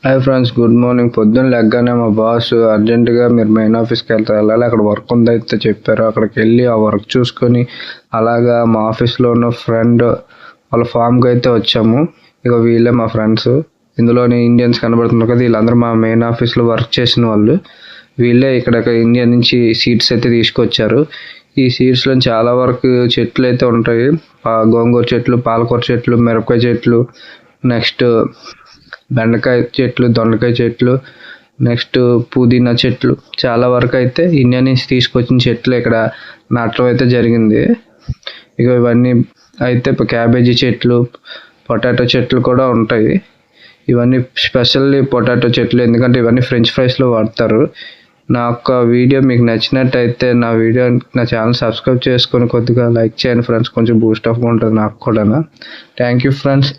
Hi friends, good morning. పొద్దున్న లెగ్గానే మా boss అర్జెంటుగా మీరు మెయిన్ ఆఫీస్కి వెళ్ళాలి, అక్కడ వర్క్ ఉందైతే చెప్పారు. అక్కడికి వెళ్ళి ఆ వర్క్ చూసుకొని అలాగా మా ఆఫీస్లో ఉన్న ఫ్రెండ్ వాళ్ళ ఫామ్కి అయితే వచ్చాము. ఇక వీళ్ళే మా ఫ్రెండ్స్. ఇందులోని ఇండియన్స్ కనబడుతున్నారు కదా, వీళ్ళందరూ మా మెయిన్ ఆఫీస్లో వర్క్ చేసిన వాళ్ళు. వీళ్ళే ఇక్కడ ఇండియా నుంచి సీడ్స్ అయితే తీసుకొచ్చారు. ఈ సీడ్స్లో చాలా వరకు చెట్లు అయితే ఉంటాయి. గోంగూర చెట్లు, పాలకూర చెట్లు, మిరపకాయ చెట్లు, నెక్స్ట్ బెండకాయ చెట్లు, దొండకాయ చెట్లు, నెక్స్ట్ పుదీనా చెట్లు, చాలా వరకు అయితే ఇండియా నుంచి తీసుకొచ్చిన చెట్లు ఇక్కడ నాటడం అయితే జరిగింది. ఇక ఇవన్నీ అయితే క్యాబేజీ చెట్లు, పొటాటో చెట్లు కూడా ఉంటాయి. ఇవన్నీ స్పెషల్లీ పొటాటో చెట్లు, ఎందుకంటే ఇవన్నీ ఫ్రెంచ్ ఫ్రైస్లో వాడతారు. నా యొక్క వీడియో మీకు నచ్చినట్టయితే నా ఛానల్ సబ్స్క్రైబ్ చేసుకొని కొద్దిగా లైక్ చేయండి ఫ్రెండ్స్. కొంచెం బూస్ట్ అప్గా ఉంటుంది నాకు కూడా. Thank you friends.